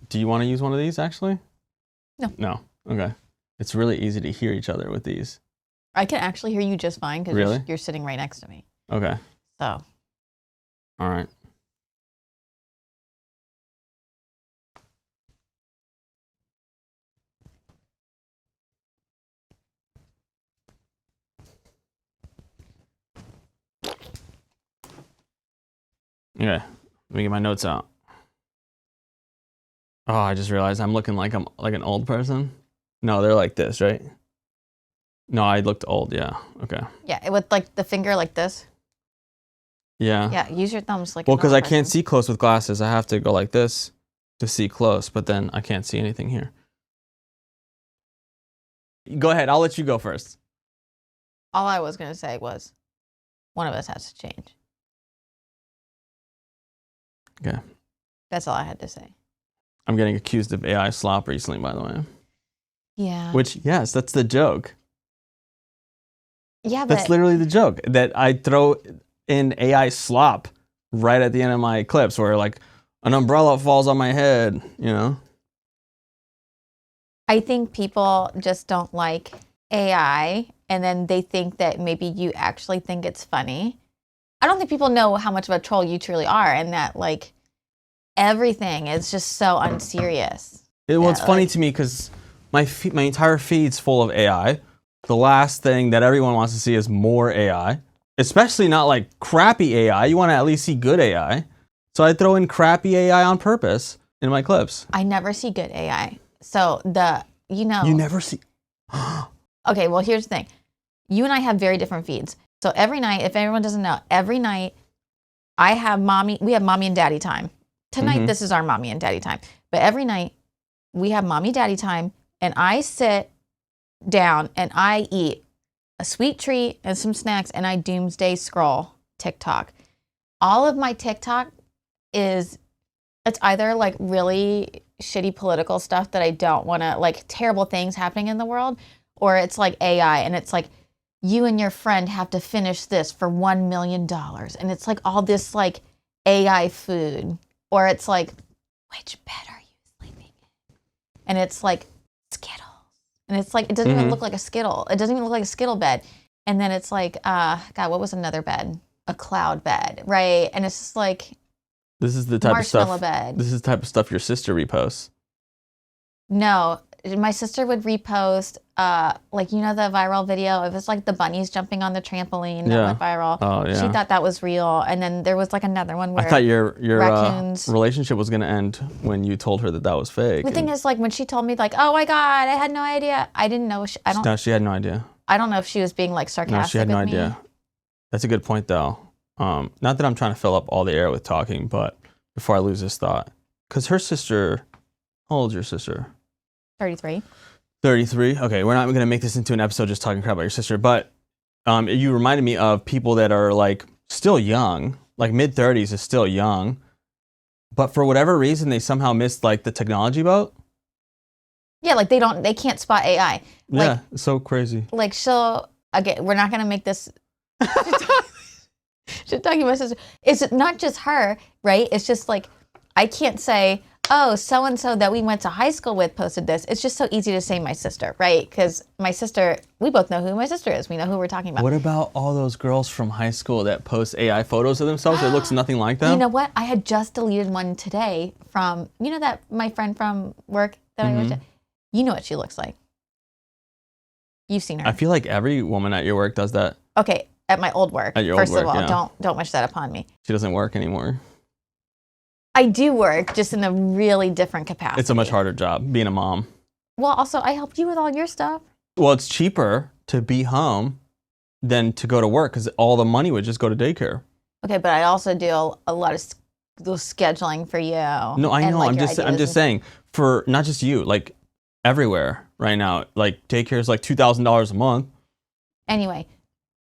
Do you want to use one of these actually? No. No. Okay. It's really easy to hear each other with these. I can actually hear you just fine because Really? you're sitting right next to me. Okay. So. All right. Okay. Let me get my notes out. Oh, I just realized I'm looking like I'm like an old person. No, they're like this, right? No, I looked old. Yeah. Okay. Yeah, with like the finger like this. Yeah. Yeah, use your thumbs like. Well, because I can't see close with glasses, I have to go like this to see close, but then I can't see anything here. Go ahead. I'll let you go first. All I was going to say was one of us has to change. Okay. That's all I had to say. I'm getting accused of AI slop recently, by the way. Yeah. Which, yes, that's the joke. Yeah, but... That's literally the joke, that I throw in AI slop right at the end of my clips where like an umbrella falls on my head, you know? I think people just don't like AI, and then they think that maybe you actually think it's funny. I don't think people know how much of a troll you truly are, and that like everything is just so unserious. Well, it's funny to me because my entire feed's full of AI. The last thing that everyone wants to see is more AI, especially not like crappy AI. You want to at least see good AI. So I throw in crappy AI on purpose in my clips. I never see good AI. So You never see. Okay, well, here's the thing. You and I have very different feeds. So every night, if everyone doesn't know, every night we have mommy and daddy time. Tonight, this is our mommy and daddy time. But every night we have mommy daddy time, and I sit down and I eat a sweet treat and some snacks, and I doomsday scroll TikTok. All of my TikTok it's either like really shitty political stuff that I don't want to, like terrible things happening in the world, or it's like AI, and it's like, you and your friend have to finish this for $1 million. And it's like all this like AI food, or it's like, which bed are you sleeping in? And it's like Skittles. And it's like, it doesn't even look like a Skittle. It doesn't even look like a Skittle bed. And then it's like, God, what was another bed? A cloud bed, right? And it's just like, this is the type of stuff. Marshmallow bed. This is the type of stuff your sister reposts. No, my sister would repost, like, you know, the viral video. It was like the bunnies jumping on the trampoline that went viral. Oh, yeah. She thought that was real. And then there was like another one where I thought your raccoons... relationship was going to end when you told her that that was fake. The thing is, like, when she told me, like, oh my God, I had no idea. I didn't know. No, she had no idea. I don't know if she was being like sarcastic. No, she had no idea. That's a good point, though. Not that I'm trying to fill up all the air with talking, but before I lose this thought, because her sister, how old is your sister? 33. 33. Okay, we're not going to make this into an episode just talking crap about your sister, but you reminded me of people that are like still young, like mid-30s is still young, but for whatever reason they somehow missed like the technology boat. Yeah, like they can't spot AI. Like, yeah, it's so crazy. Like again, we're not going to make this. She's talking about my sister. It's not just her, right? It's just like, I can't say, oh, so-and-so that we went to high school with posted this. It's just so easy to say my sister, right? Because my sister, we both know who my sister is. We know who we're talking about. What about all those girls from high school that post AI photos of themselves that looks nothing like them? You know what? I had just deleted one today from, you know that my friend from work that I worked at? You know what she looks like. You've seen her. I feel like every woman at your work does that. Okay, at my old work. At your First old work, of all, don't wish that upon me. She doesn't work anymore. I do work, just in a really different capacity. It's a much harder job, being a mom. Well, also, I helped you with all your stuff. Well, it's cheaper to be home than to go to work because all the money would just go to daycare. Okay, but I also do a lot of scheduling for you. No, I know. Like I'm just saying, for not just you, like everywhere right now, like daycare is like $2,000 a month. Anyway,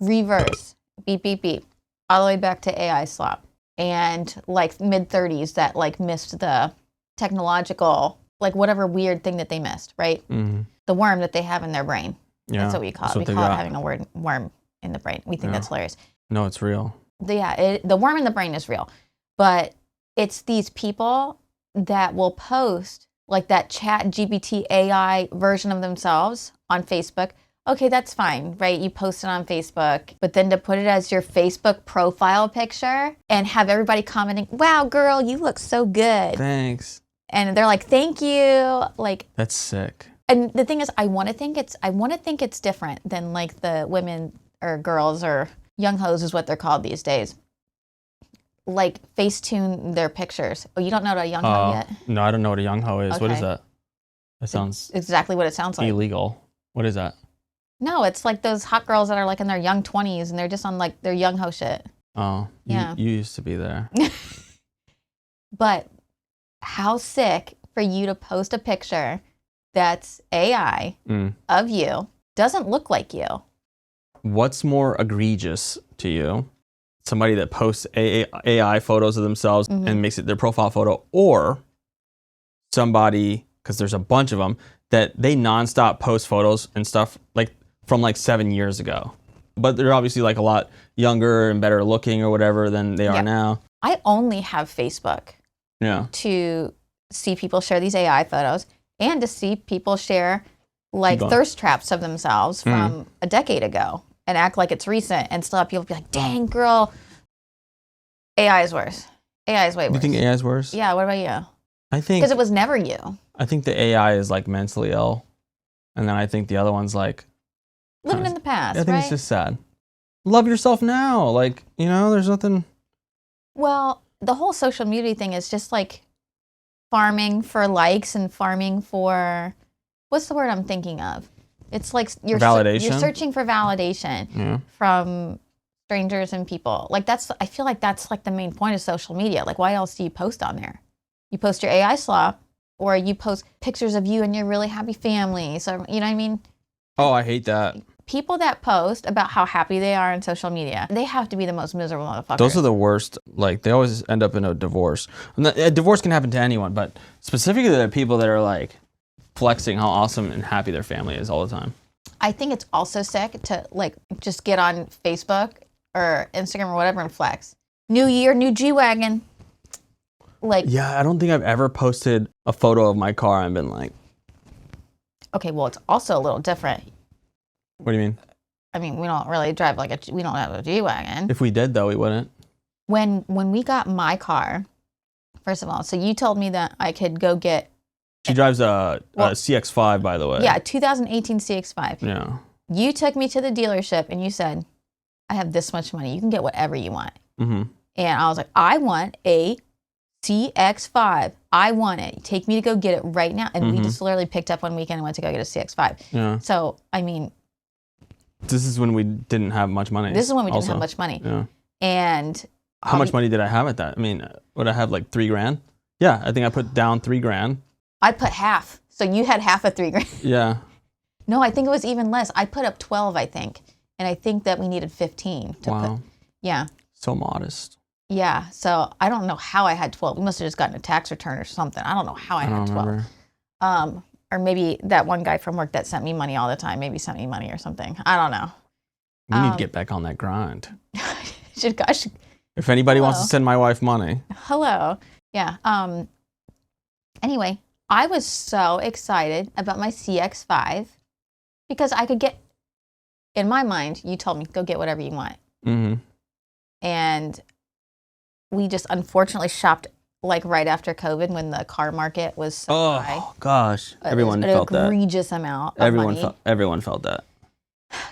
reverse, beep, beep, beep, all the way back to AI slop. And like mid-30s that like missed the technological, like whatever weird thing that they missed, right? The worm that they have in their brain. Yeah, that's what we call it. We call it having a worm in the brain. We think that's hilarious. No, it's real. The worm in the brain is real. But it's these people that will post like that chat GPT AI version of themselves on Facebook, okay, that's fine, right? You post it on Facebook, but then to put it as your Facebook profile picture and have everybody commenting, wow, girl, you look so good. Thanks. And they're like, thank you. Like, that's sick. And the thing is, I want to think it's different than like the women or girls or young hoes is what they're called these days. Like Facetune their pictures. Oh, you don't know what a young hoe yet? No, I don't know what a young hoe is. Okay. What is that? That sounds exactly what it sounds like. illegal. What is that? No, it's like those hot girls that are like in their young 20s and they're just on like their young hoe shit. Oh, yeah. You used to be there. But how sick for you to post a picture that's AI of you, doesn't look like you. What's more egregious to you? Somebody that posts AI photos of themselves and makes it their profile photo, or somebody, because there's a bunch of them, that they nonstop post photos and stuff like from like 7 years ago. But they're obviously like a lot younger and better looking or whatever than they are now. I only have Facebook to see people share these AI photos and to see people share like thirst traps of themselves from a decade ago and act like it's recent and still have people be like, dang, girl, AI is worse. AI is way worse. You think AI is worse? Yeah, what about you? I think... Because it was never you. I think the AI is like mentally ill. And then I think the other one's like... living in the past, I think it's just sad. Love yourself now. Like, you know, there's nothing... Well, the whole social media thing is just like farming for likes and farming for... What's the word I'm thinking of? It's like you're searching for validation from strangers and people. Like I feel like that's like the main point of social media. Like why else do you post on there? You post your AI slop or you post pictures of you and your really happy family. So, you know what I mean? Oh, I hate that. People that post about how happy they are on social media, they have to be the most miserable motherfuckers. Those are the worst. Like they always end up in a divorce. And a divorce can happen to anyone, but specifically the people that are like flexing how awesome and happy their family is all the time. I think it's also sick to like just get on Facebook or Instagram or whatever and flex. New year, new G-Wagon. Like, yeah, I don't think I've ever posted a photo of my car and been like, okay, well, it's also a little different. What do you mean? I mean, we don't really drive we don't have a G-Wagon. If we did though, we wouldn't. When we got my car, first of all, so you told me that I could go get... She drives a CX-5, by the way. Yeah, 2018 CX-5. Yeah. You took me to the dealership and you said, I have this much money. You can get whatever you want. And I was like, I want a CX-5. I want it. Take me to go get it right now. And we just literally picked up one weekend and went to go get a CX-5. Yeah. So, I mean... This is when we didn't have much money. This is when we didn't have much money. Yeah. And... How much money did I have at that? I mean, would I have like $3,000? Yeah, I think I put down $3,000. I put half. So you had half of $3,000. Yeah. No, I think it was even less. I put up 12, I think. And I think that we needed 15 to put. Yeah. So modest. Yeah. So I don't know how I had 12. We must have just gotten a tax return or something. I don't know how I had 12. Remember. Or maybe that one guy from work that sent me money all the time, maybe sent me money or something. I don't know. We need to get back on that grind. Gosh. If anybody wants to send my wife money. Hello. Yeah. Anyway, I was so excited about my CX-5 because I could get, in my mind, you told me, go get whatever you want. And we just unfortunately shopped like right after COVID when the car market was so high. Oh, gosh. Everyone felt that. An egregious amount of money. Everyone felt that.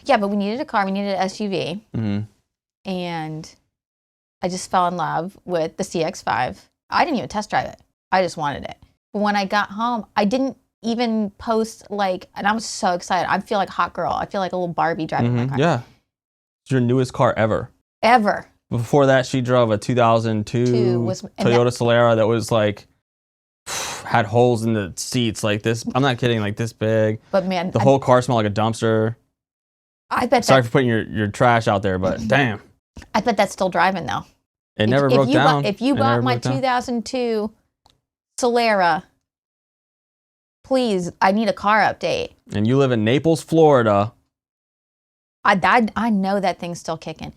Yeah, but we needed a car. We needed an SUV. And I just fell in love with the CX-5. I didn't even test drive it. I just wanted it. But when I got home, I didn't even post like, and I'm so excited. I feel like a hot girl. I feel like a little Barbie driving my car. Yeah. It's your newest car ever. Ever. Before that, she drove a 2002 Toyota Solara that was like, had holes in the seats like this. I'm not kidding, like this big. But man. The whole car smelled like a dumpster. I bet. Sorry for putting your trash out there, but damn. I bet that's still driving though. It never broke down. If you bought my 2002 Solara, please, I need a car update. And you live in Naples, Florida. I know that thing's still kicking.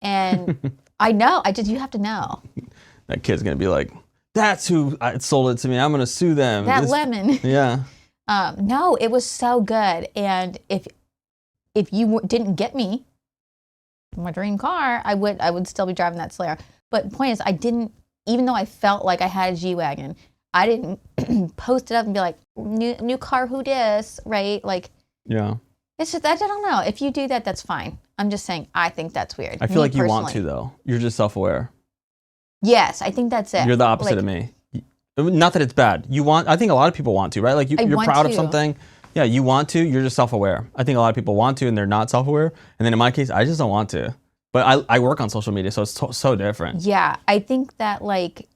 And I know, you have to know. That kid's going to be like, That's who sold it to me. I'm gonna sue them. That lemon. Yeah. No, it was so good. And if you didn't get me my dream car, I would still be driving that Slayers. But the point is, I didn't, even though I felt like I had a G-Wagon, I didn't post it up and be like, new car, who dis, right? Like, yeah. It's just, I don't know. If you do that, that's fine. I'm just saying, I think that's weird. I feel like you want to, though. You're just self-aware. Yes, I think that's it. You're the opposite of me. Not that it's bad. I think a lot of people want to, right? Like you're proud of something. Yeah, you want to. You're just self-aware. I think a lot of people want to, and they're not self-aware. And then in my case, I just don't want to. But I work on social media, so it's so different. Yeah, I think that like,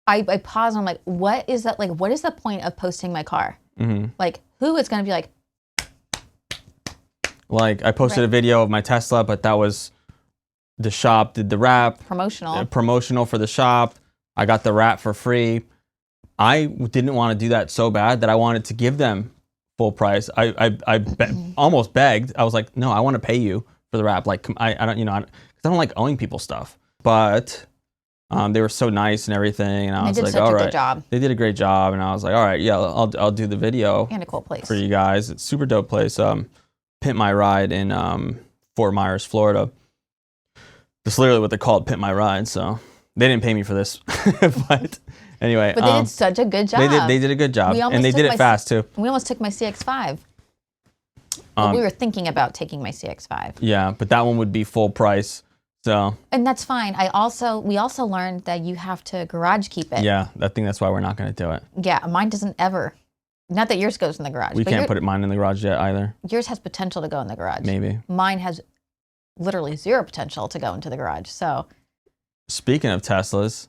I pause and I'm like, what is that? Like, what is the point of posting my car? Mm-hmm. Like, who is going to be like? Like, I posted a video of my Tesla, but that was the shop did the wrap. Promotional for the shop. I got the wrap for free. I didn't want to do that so bad that I wanted to give them full price. Almost begged. I was like, no, I want to pay you for the wrap. Like, I don't, because I don't like owing people stuff. But they were so nice and everything, and I was like, all right. They did such a good job. They did a great job, and I was like, all right, yeah, I'll do the video. And a cool place for you guys. It's a super dope place. Pimp My Ride in Fort Myers, Florida. That's literally what they called, Pimp My Ride. So they didn't pay me for this, but anyway. But they did such a good job. They did a good job, and they did it fast too. We almost took my CX-5. We were thinking about taking my CX-5. Yeah, but that one would be full price. So. And that's fine. We also learned that you have to garage keep it. Yeah, I think that's why we're not going to do it. Yeah, mine doesn't ever. Not that yours goes in the garage. We can't put mine in the garage yet either. Yours has potential to go in the garage. Maybe. Mine has literally zero potential to go into the garage. So. Speaking of Teslas.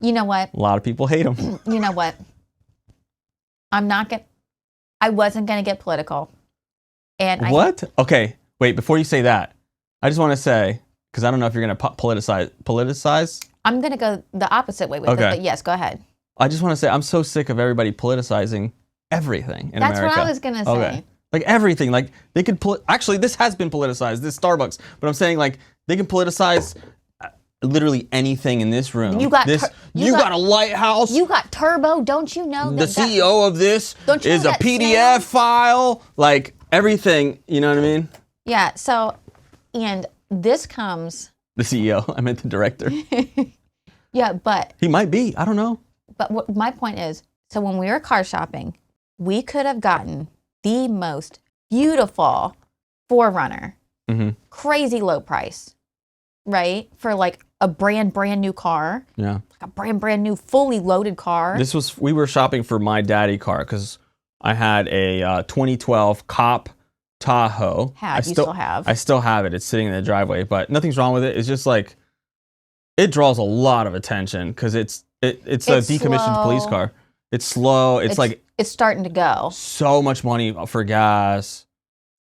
You know what? A lot of people hate them. You know what? I wasn't going to get political. And what? Okay. Wait, before you say that, I just want to say, because I don't know if you're going to politicize. I'm going to go the opposite way with it, but yes, go ahead. I just want to say, I'm so sick of everybody politicizing everything in America. That's what I was going to say. Okay. Like everything. Like they could, actually, this has been politicized, this Starbucks, but I'm saying like they can politicize literally anything in this room. You got a lighthouse. You got turbo, don't you know? The CEO of this is a PDF file. Like everything, you know what I mean? Yeah, so, and this comes... The CEO, I meant the director. Yeah, but... He might be, I don't know. But what my point is, so when we were car shopping, we could have gotten the most beautiful 4Runner, crazy low price, right? For like a brand new car. Yeah. Like a brand new, fully loaded car. We were shopping for my daddy car because I had a 2012 Cop Tahoe. You still have. I still have it. It's sitting in the driveway, but nothing's wrong with it. It's just like, it draws a lot of attention because it's a decommissioned police car. It's slow. It's starting to go. So much money for gas.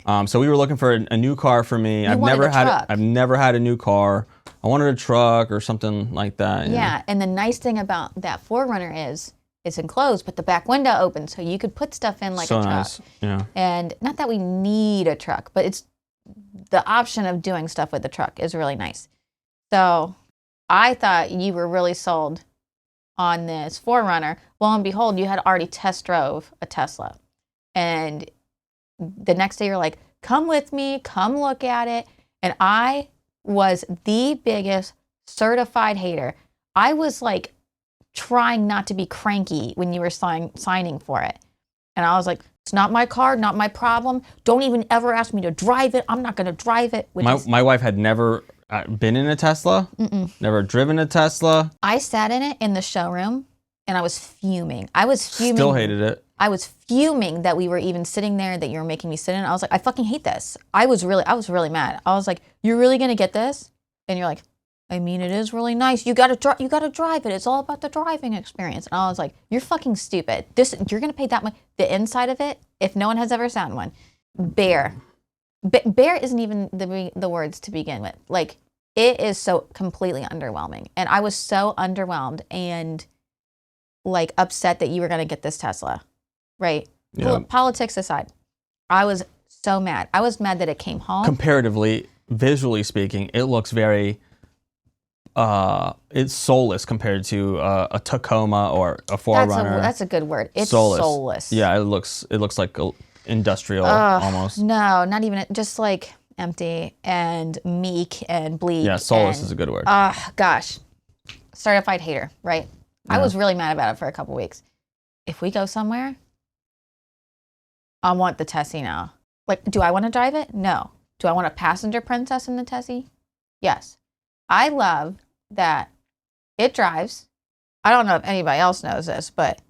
So we were looking for a new car for me. I've never had a new car. I wanted a truck or something like that. Yeah, and the nice thing about that 4Runner is it's enclosed, but the back window opens, so you could put stuff in like a truck. Nice. Yeah. And not that we need a truck, but it's the option of doing stuff with the truck is really nice. So I thought you were really sold on this 4Runner. Well and behold, you had already test drove a Tesla. And the next day you're like, come with me, come look at it. And I was the biggest certified hater. I was like trying not to be cranky when you were signing for it. And I was like, it's not my car, not my problem. Don't even ever ask me to drive it. I'm not going to drive it. My wife had never been in a Tesla, never driven a Tesla. I sat in it in the showroom and I was fuming. Still hated it. I was fuming that we were even sitting there, that you were making me sit in. I was like, I fucking hate this. I was really mad. I was like, you're really going to get this? And you're like, I mean, it is really nice. You gotta drive it. It's all about the driving experience. And I was like, you're fucking stupid. You're gonna pay that much. The inside of it, if no one has ever sat in one, bare isn't even the words to begin with. Like, it is so completely underwhelming. And I was so underwhelmed and like upset that you were gonna get this Tesla, right? Yeah. Politics aside, I was so mad. I was mad that it came home. Comparatively, visually speaking, it looks very It's soulless compared to a Tacoma or a 4Runner. That's a good word. It's soulless. Yeah, it looks like industrial almost. No, not even just like empty and meek and bleak. Yeah, soulless is a good word. Gosh. Certified hater, right? I was really mad about it for a couple weeks. If we go somewhere, I want the Tessie now. Like, do I want to drive it? No. Do I want a passenger princess in the Tessie? Yes. I love that it drives. I don't know if anybody else knows this, but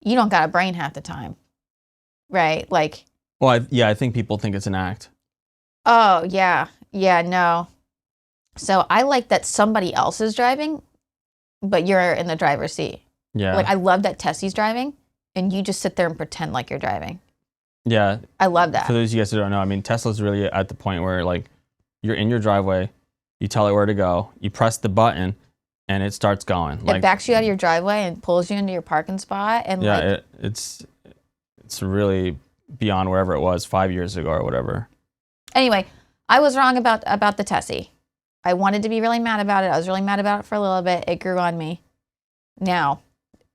you don't got a brain half the time, right? Like, well, I think people think it's an act. oh, yeah. Yeah, no. So I like that somebody else is driving, but you're in the driver's seat. Yeah. Like, I love that Tessie's driving, and you just sit there and pretend like you're driving. Yeah. I love that. For those of you guys who don't know, I mean, Tesla's really at the point where, like, you're in your driveway, you tell it where to go, you press the button, and it starts going. It backs you out of your driveway and pulls you into your parking spot. And yeah, it's really beyond wherever it was 5 years ago or whatever. Anyway, I was wrong about the Tessie. I wanted to be really mad about it. I was really mad about it for a little bit. It grew on me. Now,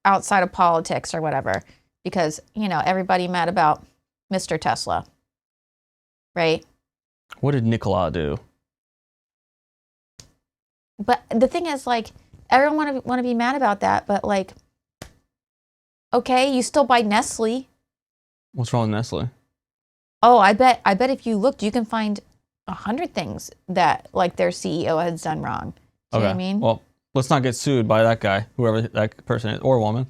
outside of politics or whatever, because, everybody mad about Mr. Tesla, right? What did Nikola do? But the thing is, like, everyone want to be mad about that, but, like, okay, you still buy Nestle. What's wrong with Nestle? Oh, I bet if you looked, you can find 100 things that, like, their CEO has done wrong. Do you know what I mean? Well, let's not get sued by that guy, whoever that person is, or woman,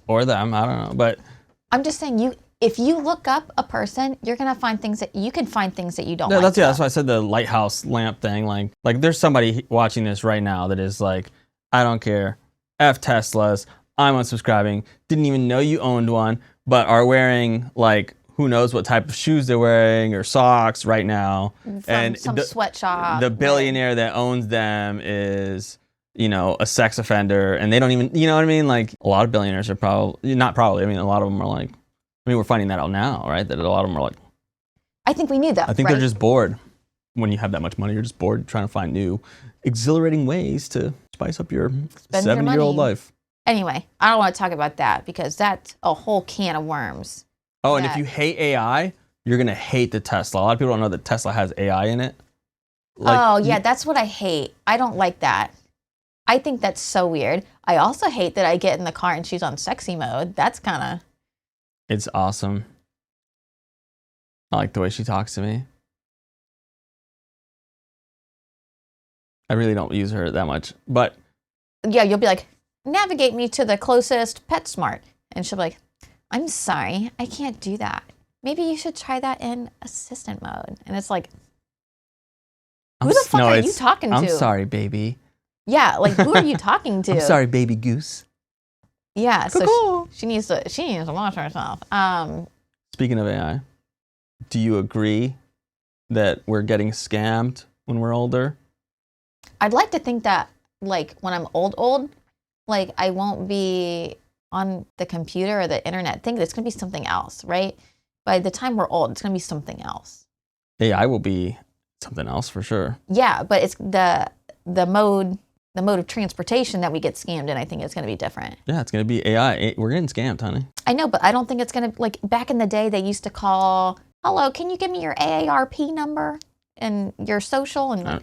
or them. I don't know, but I'm just saying, if you look up a person, you're gonna find things that you can find things that you don't. Yeah, like that's why I said the lighthouse lamp thing. Like there's somebody watching this right now that is like, I don't care, F Teslas, I'm unsubscribing, didn't even know you owned one, but are wearing like who knows what type of shoes they're wearing or socks right now. From some sweatshop. The billionaire that owns them is, a sex offender, and they don't even, you know what I mean? Like, a lot of billionaires are probably, not probably, I mean, a lot of them are like, we're finding that out now, right? That a lot of them are like, I think we knew that. I think they're just bored. When you have that much money, you're just bored trying to find new, exhilarating ways to spice up your 70-year-old life. Anyway, I don't want to talk about that because that's a whole can of worms. Oh, and if you hate AI, you're going to hate the Tesla. A lot of people don't know that Tesla has AI in it. That's what I hate. I don't like that. I think that's so weird. I also hate that I get in the car and she's on sexy mode. That's kind of... It's awesome. I like the way she talks to me. I really don't use her that much, but... Yeah, you'll be like, navigate me to the closest PetSmart. And she'll be like, I'm sorry, I can't do that. Maybe you should try that in assistant mode. And it's like, who the fuck are you talking to? I'm sorry, baby. Yeah, like, who are you talking to? I'm sorry, baby goose. Yeah, so she needs to watch herself. Speaking of AI, do you agree that we're getting scammed when we're older? I'd like to think that, like, when I'm old, like, I won't be on the computer or the internet. Think it's going to be something else, right? By the time we're old, it's going to be something else. AI will be something else for sure. Yeah, but it's the mode of transportation that we get scammed in. I think it's going to be different. Yeah, it's going to be AI. We're getting scammed, honey. I know, but I don't think it's going to, like, back in the day, they used to call, hello, can you give me your AARP number and your social? And I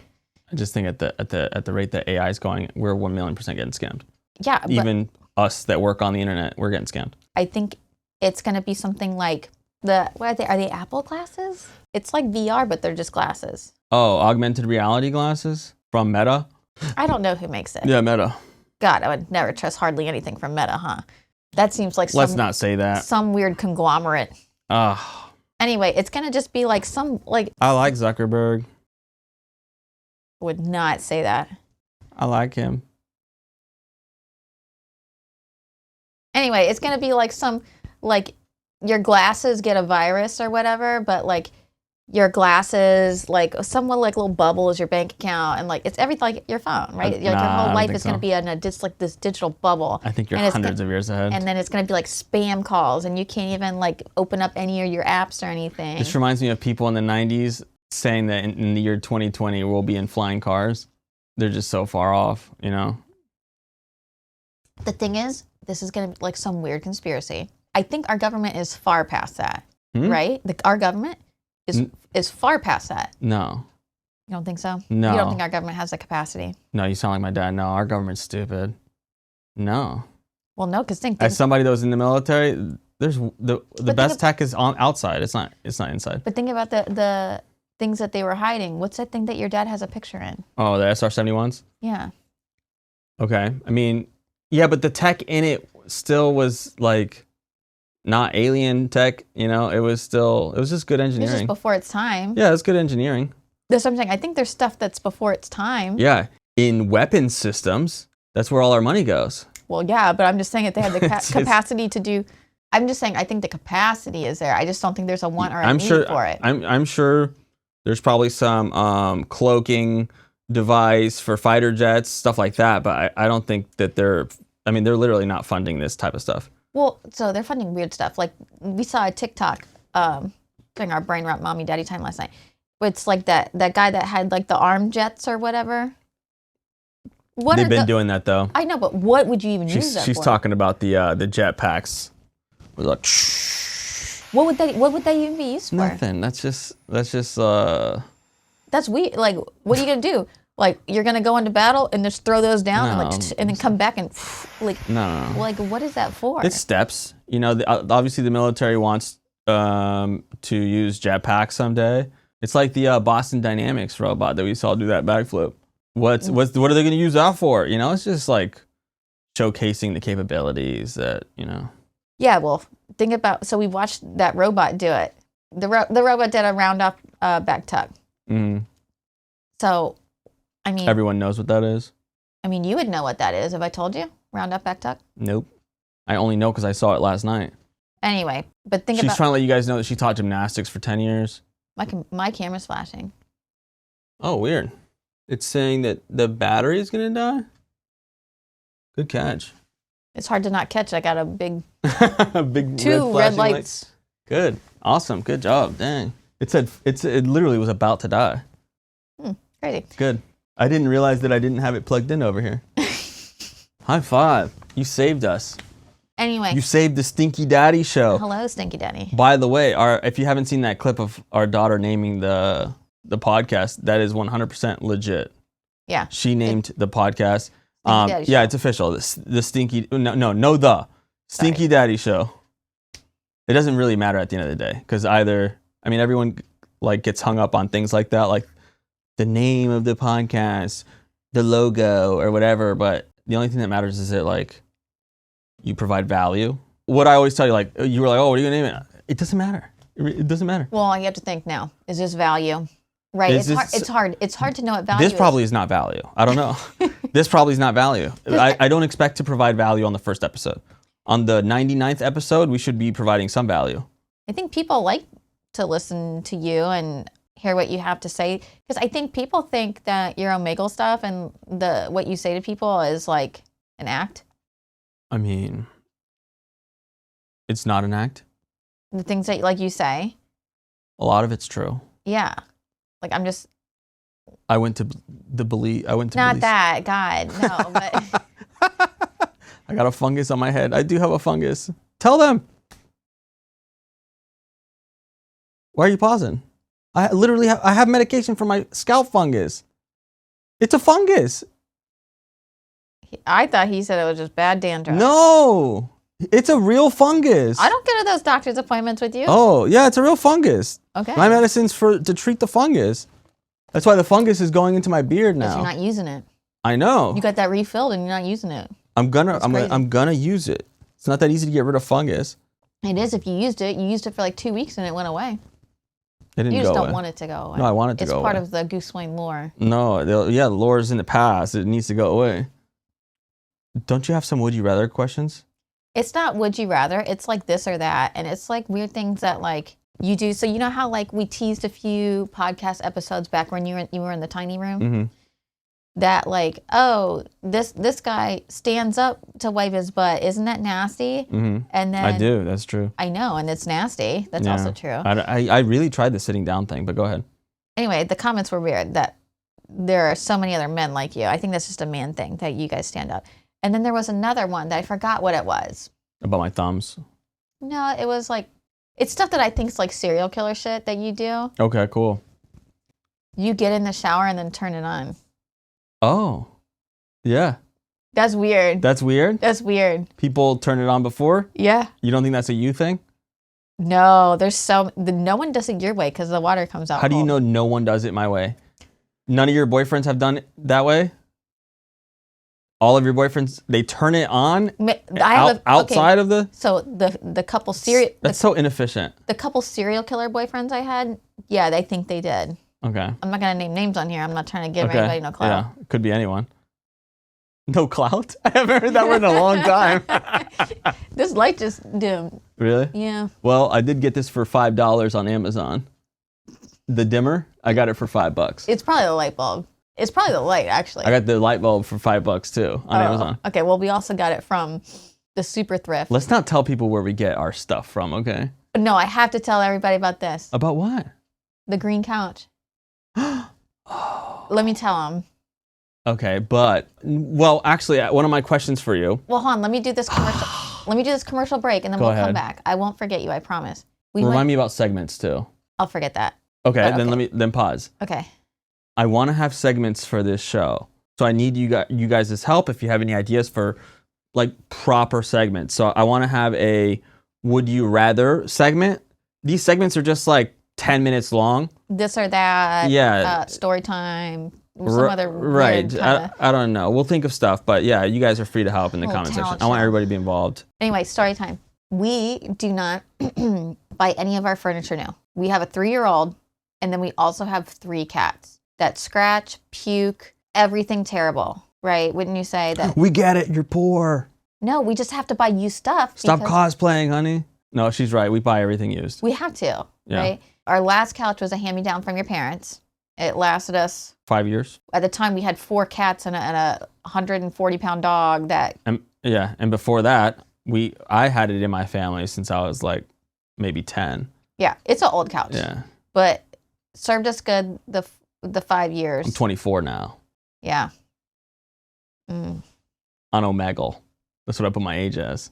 just think at the rate that AI is going, we're 1,000,000% getting scammed. Yeah. Even us that work on the internet, we're getting scammed. I think it's going to be something like are they Apple glasses? It's like VR, but they're just glasses. Oh, augmented reality glasses from Meta? I don't know who makes it. Yeah, Meta. God, I would never trust hardly anything from Meta, huh? That seems like Let's not say that. Some weird conglomerate. Anyway, it's going to just be like I like Zuckerberg. Would not say that. I like him. Anyway, it's going to be like your glasses get a virus or whatever, but like your glasses, like somewhat like a little bubble is your bank account, and like it's everything like your phone, right? Your whole life is going to be in just like this digital bubble. I think you're hundreds of years ahead. And then it's going to be like spam calls, and you can't even like open up any of your apps or anything. This reminds me of people in the 90s saying that in the year 2020 we'll be in flying cars. they're just so far off, you know? The thing is, this is going to be like some weird conspiracy. I think our government is far past that, right? Our government is far past that. No. You don't think so? No. You don't think our government has the capacity? No, you sound like my dad. No, our government's stupid. No. Well, no, because As somebody that was in the military, there's the best tech is on outside. It's not inside. But think about the things that they were hiding. What's that thing that your dad has a picture in? Oh, the SR-71s? Yeah. Okay. I mean, yeah, but the tech in it still was like not alien tech, you know? It was just good engineering. It was just before its time. Yeah, it's good engineering. That's what I'm saying. I think there's stuff that's before its time. Yeah. In weapons systems, that's where all our money goes. Well, yeah, but I'm just saying if they had the capacity to do... I'm just saying I think the capacity is there. I just don't think there's a want or a need for it. I'm sure there's probably some cloaking device for fighter jets, stuff like that, but I don't think that they're literally not funding this type of stuff. Well, so they're funding weird stuff. Like, we saw a TikTok during our brain rot mommy daddy time last night. It's like that guy that had like the arm jets or whatever. They've been doing that though. I know, but what would you even use that for? She's talking about the jet packs. Like, what would they even be used for? Nothing. That's just. That's weird. Like, what are you gonna do? Like, you're gonna go into battle and just throw those down and then come back and like. No. Like, what is that for? It's steps. You know, obviously the military wants to use jetpacks someday. It's like the Boston Dynamics robot that we saw do that backflip. What are they gonna use that for? You know, it's just like showcasing the capabilities that, you know. Yeah, well, think about, so we watched that robot do it. The robot did a round up back tuck. Mm-hmm. So, I mean. Everyone knows what that is? I mean, you would know what that is if I told you. Round up back tuck? Nope. I only know because I saw it last night. Anyway, but She's trying to let you guys know that she taught gymnastics for 10 years. My camera's flashing. Oh, weird. It's saying that the battery is going to die? Good catch. It's hard to not catch. I got a big, big two red lights. Good, awesome, good job. Dang, it literally was about to die. Crazy. Good. I didn't realize that I didn't have it plugged in over here. High five. You saved us. Anyway. You saved the Stinky Daddy show. Hello, Stinky Daddy. By the way, if you haven't seen that clip of our daughter naming the podcast, that is 100% legit. Yeah. She named the podcast. Yeah, it's official. The Stinky Stinky Daddy show. It doesn't really matter at the end of the day because everyone like gets hung up on things like that, like the name of the podcast, the logo, or whatever. But the only thing that matters is that like you provide value. What I always tell you, like you were like, oh, what are you gonna name it? It doesn't matter. It doesn't matter. Well, you have to think now. Is this value? Right. It's hard to know what value is. This probably is not value. I don't know. This probably is not value. I don't expect to provide value on the first episode. On the 99th episode, we should be providing some value. I think people like to listen to you and hear what you have to say. Because I think people think that your Omegle stuff and what you say to people is like an act. I mean, it's not an act. The things that like you say. A lot of it's true. Yeah. Like I'm just. I went to Not Belize. that, God, no. But I got a fungus on my head. I do have a fungus. Tell them. Why are you pausing? I literally have medication for my scalp fungus. It's a fungus. I thought he said it was just bad dandruff. No, it's a real fungus. I don't go to those doctor's appointments with you. Oh, yeah, it's a real fungus. Okay. My medicine's to treat the fungus. That's why the fungus is going into my beard now. But you're not using it. I know. You got that refilled and you're not using it. I'm gonna use it. It's not that easy to get rid of fungus. It is if you used it. You used it for like 2 weeks and it went away. It didn't go away. You just don't want it to go away. No, I want it to go away. It's part of the GooseWayne lore. No, the lore's in the past. It needs to go away. Don't you have some would you rather questions? It's not would you rather. It's like this or that. And it's like weird things that like you do. So you know how like we teased a few podcast episodes back when you were in the tiny room? Mm-hmm. That like, oh, this guy stands up to wipe his butt. Isn't that nasty? Mm-hmm. And then I do. That's true. I know, and it's nasty. That's also true. I really tried the sitting down thing, but go ahead. Anyway, the comments were weird. That there are so many other men like you. I think that's just a man thing that you guys stand up. And then there was another one that I forgot what it was. About my thumbs. No, it was like, it's stuff that I think is like serial killer shit that you do. Okay, cool. You get in the shower and then turn it on. Oh, yeah. That's weird. That's weird? That's weird. People turn it on before? Yeah. You don't think that's a you thing? No, no one does it your way because the water comes out. How do you know no one does it my way? None of your boyfriends have done it that way? All of your boyfriends, they turn it on outside of the... So the couple serial... That's so inefficient. The couple serial killer boyfriends I had, yeah, they think they did. Okay. I'm not going to name names on here. I'm not trying to give anybody no clout. Yeah, could be anyone. No clout? I haven't heard that word in a long time. This light just dimmed. Really? Yeah. Well, I did get this for $5 on Amazon. The dimmer, I got it for $5. It's probably the light bulb. It's probably the light, actually. I got the light bulb for $5 too on Amazon. Okay, well, we also got it from the Super Thrift. Let's not tell people where we get our stuff from, okay? No, I have to tell everybody about this. About what? The green couch. Let me tell them. Okay, but, well, actually, one of my questions for you. Well, hold on, let me do this commercial. Let me do this commercial break, and then we'll come back. I won't forget you, I promise. Remind me about segments too. I'll forget that. Okay, then pause. Okay. I want to have segments for this show. So I need you guys' help if you have any ideas for like proper segments. So I want to have a would you rather segment. These segments are just like 10 minutes long. This or that. Yeah. Story time. Some other right. I don't know. We'll think of stuff, but yeah, you guys are free to help in the comment section. I want everybody to be involved. Anyway, story time. We do not buy any of our furniture new. We have a 3-year-old, and then we also have 3 cats that scratch, puke, everything terrible, right? Wouldn't you say that? We get it. You're poor. No, we just have to buy used stuff. Stop cosplaying, honey. No, she's right. We buy everything used. We have to, right? Our last couch was a hand-me-down from your parents. It lasted us 5 years. At the time, we had 4 cats and a 140-pound dog that. And before that, I had it in my family since I was like maybe 10. Yeah, it's an old couch. Yeah. But served us good the 5 years. I'm 24 now. Yeah. On Omegle. That's what I put my age as.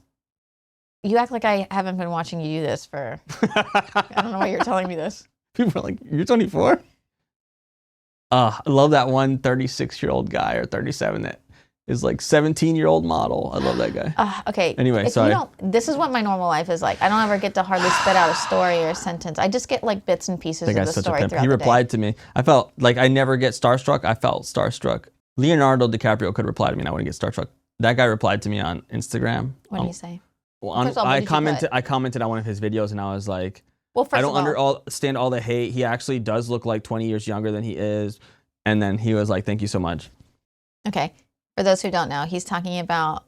You act like I haven't been watching you do this for. I don't know why you're telling me this. People are like, you're 24? I love that one 36-year-old guy or 37 that is like 17-year-old model. I love that guy. Okay. Anyway, sorry. This is what my normal life is like. I don't ever get to hardly spit out a story or a sentence. I just get like bits and pieces of the story throughout the day. He replied to me. I felt like I never get starstruck. I felt starstruck. Leonardo DiCaprio could reply to me and I wouldn't get starstruck. That guy replied to me on Instagram. What did he say? Well, I commented on one of his videos and I was like, well, first I don't understand all the hate. He actually does look like 20 years younger than he is. And then he was like, thank you so much. Okay. For those who don't know, he's talking about,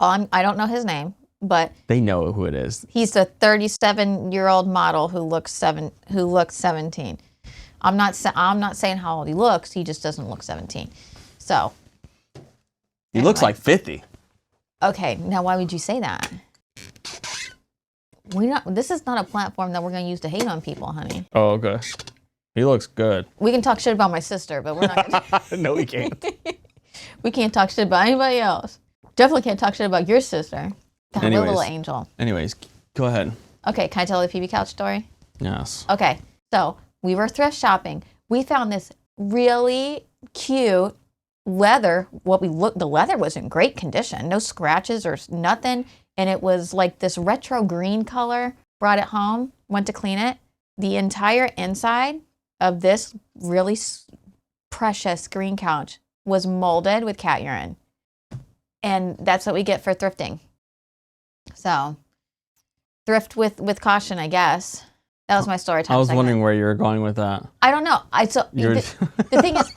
I don't know his name, but they know who it is. He's a 37-year-old model who looks 17. I'm not saying how old he looks. He just doesn't look 17. So he looks like 50. Okay, now why would you say that? This is not a platform that we're going to use to hate on people, honey. Oh, okay. He looks good. We can talk shit about my sister, but we're not going to. No, we can't. We can't talk shit about anybody else. Definitely can't talk shit about your sister. That little angel. Anyways, go ahead. Okay, can I tell the PB Couch story? Yes. Okay, so we were thrift shopping. We found this really cute leather. The leather was in great condition. No scratches or nothing. And it was like this retro green color. Brought it home, went to clean it. The entire inside of this really precious green couch was molded with cat urine. And that's what we get for thrifting. So, thrift with caution, I guess. That was my story time. I was wondering where you were going with that. I don't know. The thing is,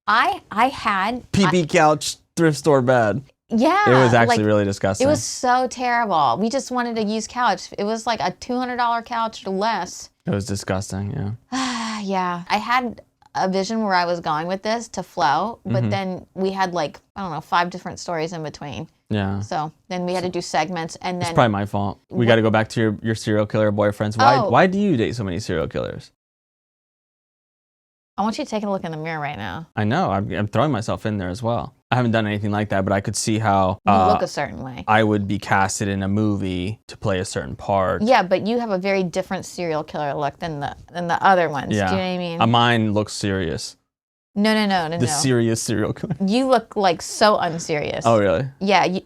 I had... PB Couch thrift store bad. Yeah. It was actually really disgusting. It was so terrible. We just wanted a used couch. It was like a $200 couch or less. It was disgusting, yeah. Yeah. I had a vision where I was going with this to flow, but then we had 5 different stories in between. Yeah. So then we had to do segments, and then... It's probably my fault. We got to go back to your serial killer boyfriends. Why do you date so many serial killers? I want you to take a look in the mirror right now. I know. I'm throwing myself in there as well. I haven't done anything like that, but I could see how You look a certain way. I would be casted in a movie to play a certain part. Yeah, but you have a very different serial killer look than the other ones. Yeah. Do you know what I mean? Mine looks serious. No. The serious serial killer. You look like so unserious. Oh, really? Yeah,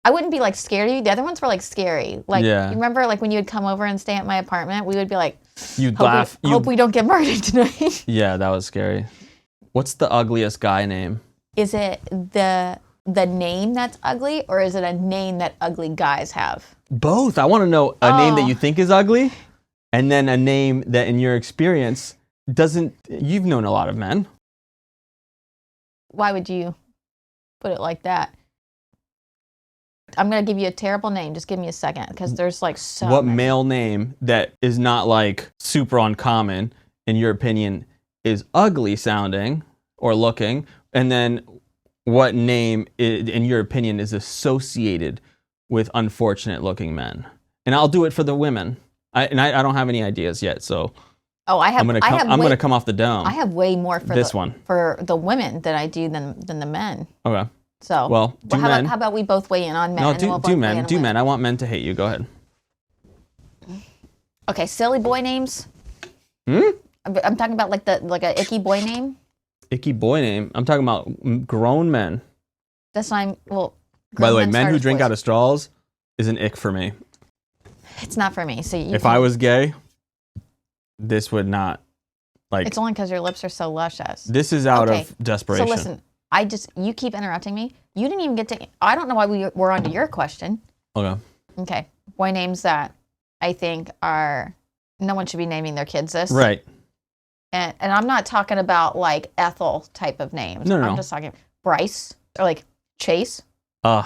I wouldn't be like scared of you. The other ones were like scary. Like, Yeah. you remember like when you would come over and stay at my apartment, we would be like, You'd laugh. Hope we don't get murdered tonight. Yeah, that was scary. What's the ugliest guy name? Is it the name that's ugly, or is it a name that ugly guys have? Both. I want to know a name that you think is ugly, and then a name that in your experience doesn't. You've known a lot of men. Why would you put it like that? I'm going to give you a terrible name. Just give me a second, because there's like so What many. male name that is not like super uncommon, in your opinion, is ugly sounding or looking? And then what name, in your opinion, is associated with unfortunate looking men? And I'll do it for the women. I don't have any ideas yet, so Oh, I'm going to come off the dome. I have way more for this one for the women than I do than the men. Okay. So well, do men. How about we both weigh in on men? No, and we'll both do weigh men. in on Do women. men. I want men to hate you. Go ahead. Okay, silly boy names. Hmm? I'm talking about like a icky boy name. Icky boy name. I'm talking about grown men. That's not well. By the way, grown men start who as drink boys. out of straws is an ick for me. It's not for me. So If I was gay, this would not, like. It's only because your lips are so luscious. This is out Okay, of desperation. So listen, you keep interrupting me. You didn't even get to. I don't know why we're on to your question. Okay. Okay, boy names that I think are no one should be naming their kids this. Right. And I'm not talking about like Ethel type of names. No. I'm just talking Bryce or like Chase.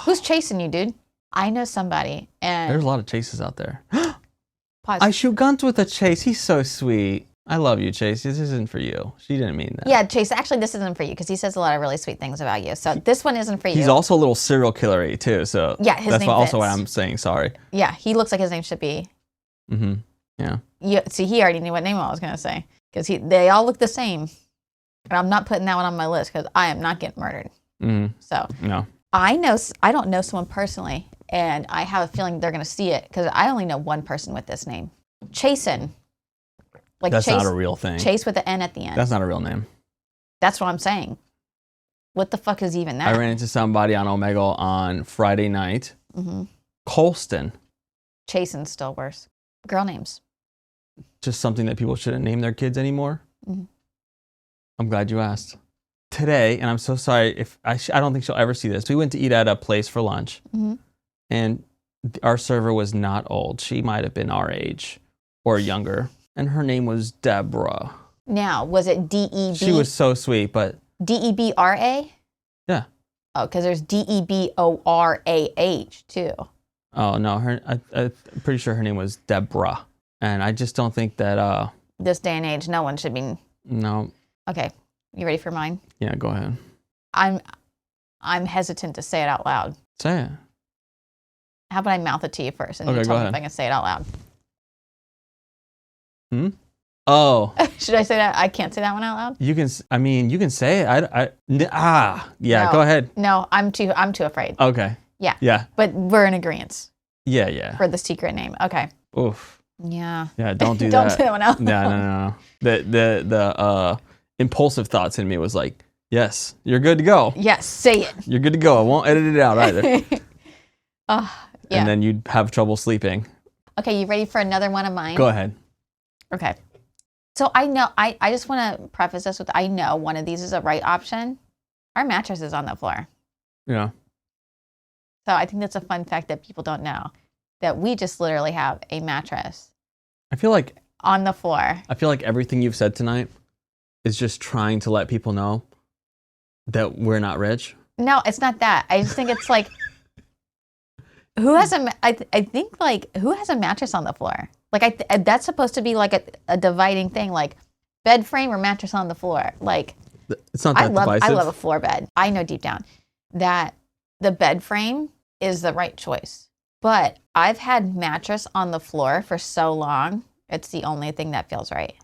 Who's chasing you, dude? I know somebody, and There's a lot of Chases out there. pause. I shoot guns with a Chase. He's so sweet. I love you, Chase. This isn't for you. She didn't mean that. Yeah, Chase, actually, this isn't for you because he says a lot of really sweet things about you. So this one isn't for you. He's also a little serial killer-y too. So Yeah, his that's name also why fits. I'm saying sorry. Yeah, he looks like his name should be. Mm-hmm. Yeah. See, he already knew what name I was going to say because they all look the same. And I'm not putting that one on my list because I am not getting murdered. Mm-hmm. So No. I don't know someone personally, and I have a feeling they're going to see it because I only know one person with this name. Chasen. Like That's Chase, not a real thing. Chase with an N at the end. That's not a real name. That's what I'm saying. What the fuck is even that? I ran into somebody on Omegle on Friday night. Mm-hmm. Colston. Chasen's still worse. Girl names. Just something that people shouldn't name their kids anymore. Mm-hmm. I'm glad you asked. Today, and I'm so sorry if I don't think she'll ever see this. We went to eat at a place for lunch, Mm-hmm. and our server was not old. She might have been our age or younger, and her name was Deborah. Now, was it D-E-B? She was so sweet, but D-E-B-R-A? yeah. Oh, because there's D-E-B-O-R-A-H too. Oh no, I'm pretty sure her name was Deborah, and I just don't think that. This day and age, no one should be. No. Okay, you ready for mine? Yeah, go ahead. I'm hesitant to say it out loud. Say it. How about I mouth it to you first, and Okay, you tell go me if ahead. I can say it out loud? Oh. Should I say that? I can't say that one out loud. You can. I mean, you can say it. Yeah. No. Go ahead. No, I'm too afraid. Okay. Yeah. Yeah. But we're in agreement Yeah. for the secret name. Okay. Oof. Yeah. Yeah. Don't do Don't that. say that one out. No. The impulsive thoughts in me was like, yes, you're good to go. Yes, say it. You're good to go. I won't edit it out either. Yeah. And then you'd have trouble sleeping. Okay, you ready for another one of mine? Go ahead. Okay. So I know, I just want to preface this with, I know one of these is a right option. Our mattress is on the floor. Yeah. So I think that's a fun fact that people don't know, that we just literally have a mattress I feel like on the floor. everything you've said tonight is just trying to let people know that we're not rich. No, it's not that. I just think it's like, who has I think like, who has a mattress on the floor? Like that's supposed to be like a dividing thing, like bed frame or mattress on the floor. Like It's not that divisive. I love a floor bed. I know deep down that the bed frame is the right choice. But I've had mattress on the floor for so long, it's the only thing that feels right.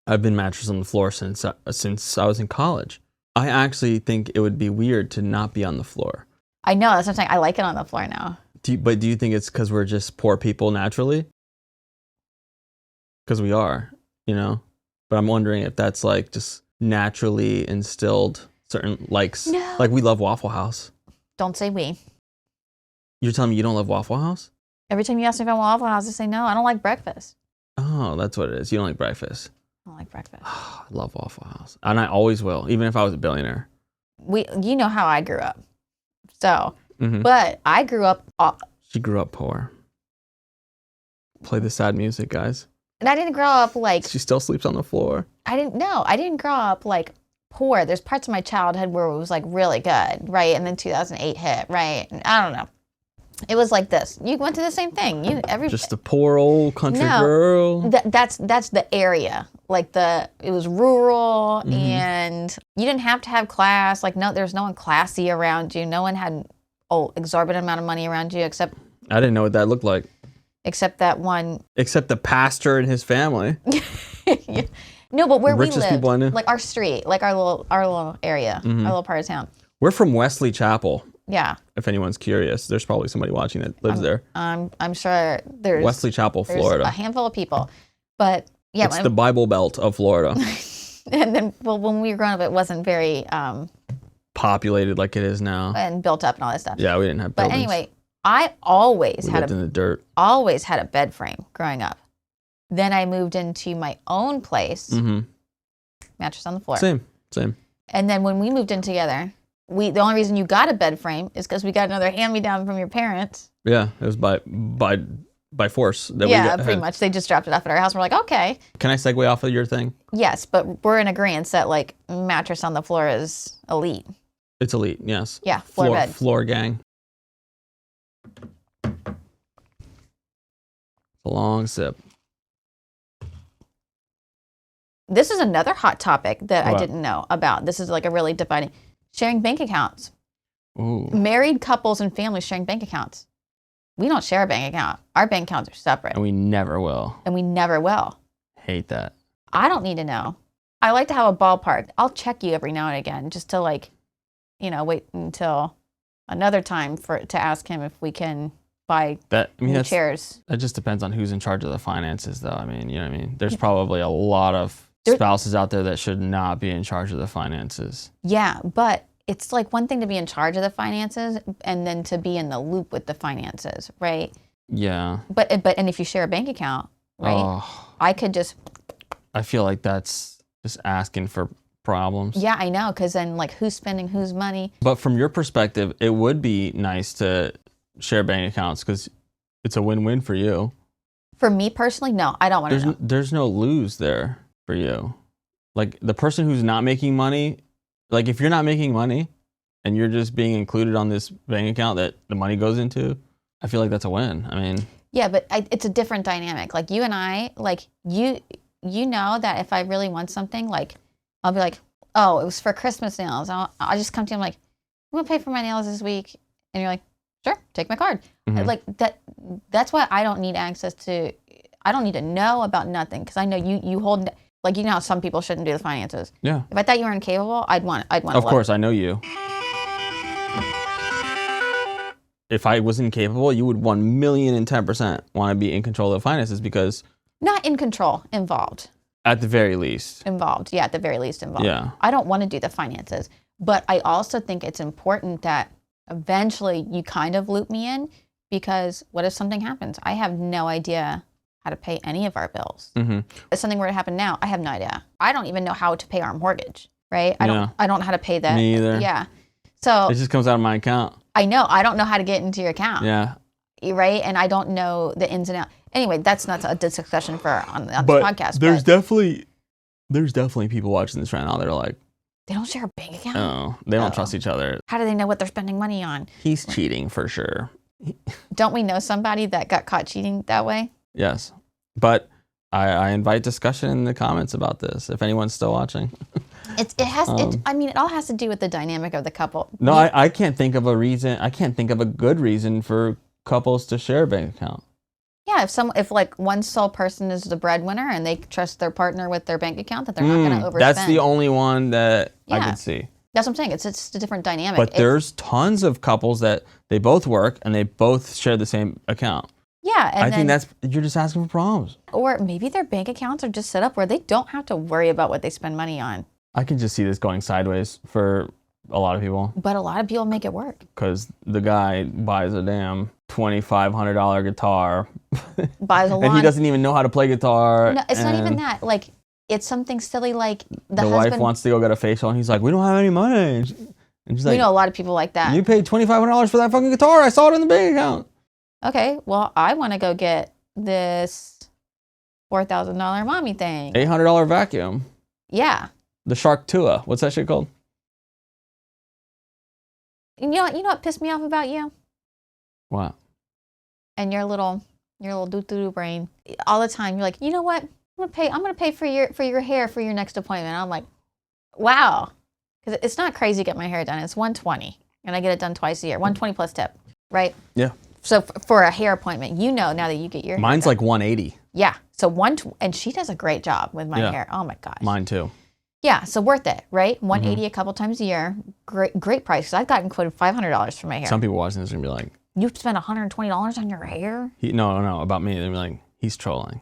I've been mattress on the floor since I was in college. I actually think it would be weird to not be on the floor. I know, that's what I'm saying. I like it on the floor now. But do you think it's because we're just poor people naturally? Because we are, you know? But I'm wondering if that's like just naturally instilled certain likes. No. Like we love Waffle House. Don't say we. You're telling me you don't love Waffle House? Every time you ask me about Waffle House, I say no, I don't like breakfast. Oh, that's what it is. You don't like breakfast. I don't like breakfast. I love Waffle House. And I always will, even if I was a billionaire. You know how I grew up. So, Mm-hmm. but I grew up. She grew up poor. Play the sad music, guys. And I didn't grow up like. She still sleeps on the floor. I didn't grow up like poor. There's parts of my childhood where it was like really good, right? And then 2008 hit, right? And I don't know. It was like this. You went through the same thing. Just a poor old country girl. That's the area. Like it was rural, and you didn't have to have class. Like there's no one classy around you. No one had exorbitant amount of money around you except. I didn't know what that looked like. Except that one. Except the pastor and his family. Yeah. No, but where we lived, people I knew. like our street, like our little area, our little part of town. We're from Wesley Chapel. Yeah. If anyone's curious, there's probably somebody watching that lives there. I'm sure there's Wesley Chapel, Florida. A handful of people, but yeah, it's the Bible Belt of Florida. And then, well, when we were growing up, it wasn't very populated like it is now, and built up and all that stuff. Yeah, we didn't have. But buildings. anyway, I always lived in the dirt. Always had a bed frame growing up. Then I moved into my own place. Mm-hmm. Mattress on the floor. Same. And then when we moved in together, the only reason you got a bed frame is because we got another hand-me-down from your parents. Yeah, it was by force. Pretty much. They just dropped it off at our house. We're like, okay. Can I segue off of your thing? Yes, but we're in agreement that like mattress on the floor is elite. It's elite, yes. Yeah, bed. Floor gang. A long sip. This is another hot topic that What? I didn't know about. This is like a really dividing. Sharing bank accounts. Ooh. Married couples and families sharing bank accounts. We don't share a bank account. Our bank accounts are separate. And we never will. Hate that. I don't need to know. I like to have a ballpark. I'll check you every now and again just to like, wait until another time to ask him if we can buy new chairs. That just depends on who's in charge of the finances, though. I mean, you know what I mean? There's probably a lot of spouses out there that should not be in charge of the finances. Yeah, but it's like one thing to be in charge of the finances and then to be in the loop with the finances, right? Yeah. But if you share a bank account, right? I feel like that's just asking for problems. Yeah, I know, because then like who's spending whose money? But from your perspective, it would be nice to share bank accounts because it's a win-win for you. For me personally, no, I don't want to know. There's no lose there for you. Like the person who's not making money, like if you're not making money and you're just being included on this bank account that the money goes into, I feel like that's a win. I mean. Yeah, but it's a different dynamic. Like you and I, like you know that if I really want something, like I'll be like, oh, it was for Christmas nails. I'll just come to you. I'm like, I'm gonna pay for my nails this week, and you're like, sure, take my card. Mm-hmm. Like that. That's why I don't need access to. I don't need to know about nothing because I know you hold. Like how some people shouldn't do the finances. Yeah. If I thought you were incapable, I'd want. Of course, I know you. If I was incapable, you would 1,010% want to be in control of the finances because. Not in control, involved. At the very least. Involved, yeah, at the very least involved. Yeah. I don't want to do the finances, but I also think it's important that eventually you kind of loop me in because what if something happens? I have no idea how to pay any of our bills. Mm-hmm. If something were to happen now, I have no idea. I don't even know how to pay our mortgage, right? I don't know how to pay that. Me either. Yeah. So it just comes out of my account. I know. I don't know how to get into your account. Yeah. Right? And I don't know the ins and outs. Anyway, that's not a discussion on this podcast. There's definitely people watching this right now that are like, they don't share a bank account? Oh, they don't trust each other. How do they know what they're spending money on? He's cheating for sure. Don't we know somebody that got caught cheating that way? Yes. But I invite discussion in the comments about this if anyone's still watching. It all has to do with the dynamic of the couple. No, I can't think of a reason. I can't think of a good reason for couples to share a bank account. Yeah, Yeah, if like one sole person is the breadwinner and they trust their partner with their bank account, that they're not going to overspend. That's the only one that I could see. That's what I'm saying. It's a different dynamic. But there's tons of couples that they both work and they both share the same account. Yeah, and I think you're just asking for problems. Or maybe their bank accounts are just set up where they don't have to worry about what they spend money on. I can just see this going sideways for a lot of people. But a lot of people make it work. Because the guy buys a damn $2,500 guitar. Buys a and he doesn't even know how to play guitar. No, it's not even that. Like, it's something silly like the wife wants to go get a facial and he's like, we don't have any money. And she's like, we know a lot of people like that. You paid $2,500 for that fucking guitar. I saw it in the bank account. Okay, well, I want to go get this $4,000 mommy thing. $800 vacuum. Yeah. The Shark Tua. What's that shit called? You know what pissed me off about you? What? And your little doo-doo brain. All the time, you're like, you know what? I'm gonna pay for your hair for your next appointment. I'm like, wow. Because it's not crazy to get my hair done. It's $120. And I get it done twice a year. $120 plus tip. Right? Yeah. So for a hair appointment, now that you get your hair Mine's done. like $180. Yeah. So and she does a great job with my hair. Oh my gosh. Mine too. Yeah. So worth it, right? $180 a couple times a year. Great price. 'Cause I've gotten quoted $500 for my hair. Some people watching this are gonna be like, you spent $120 on your hair? No, about me. They'd be like, he's trolling.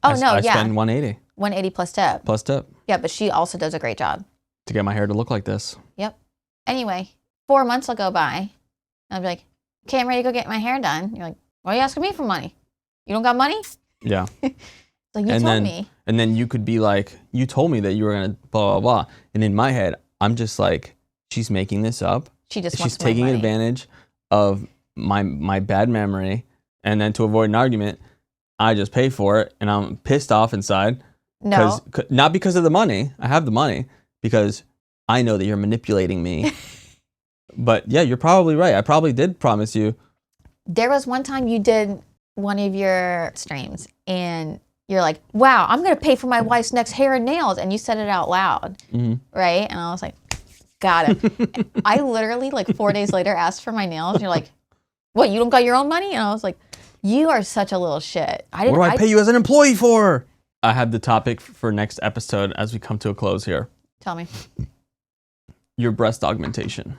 Oh, I spend $180. $180 plus tip. Plus tip. Yeah, but she also does a great job. To get my hair to look like this. Yep. Anyway, 4 months will go by. And I'll be like, okay, I'm ready to go get my hair done. You're like, why are you asking me for money? You don't got money? Yeah. Like, you told me. And then you could be like, you told me that you were going to blah, blah, blah. And in my head, I'm just like, she's making this up. She's taking advantage of my bad memory. And then to avoid an argument, I just pay for it. And I'm pissed off inside. No. Not because of the money. I have the money. Because I know that you're manipulating me. But yeah, you're probably right. I probably did promise you. There was one time you did one of your streams and you're like, wow, I'm going to pay for my wife's next hair and nails. And you said it out loud. Mm-hmm. Right? And I was like, got it. I literally, like 4 days later, asked for my nails. And you're like, what, you don't got your own money? And I was like, you are such a little shit. What do I pay you as an employee for? I have the topic for next episode as we come to a close here. Tell me. Your breast augmentation.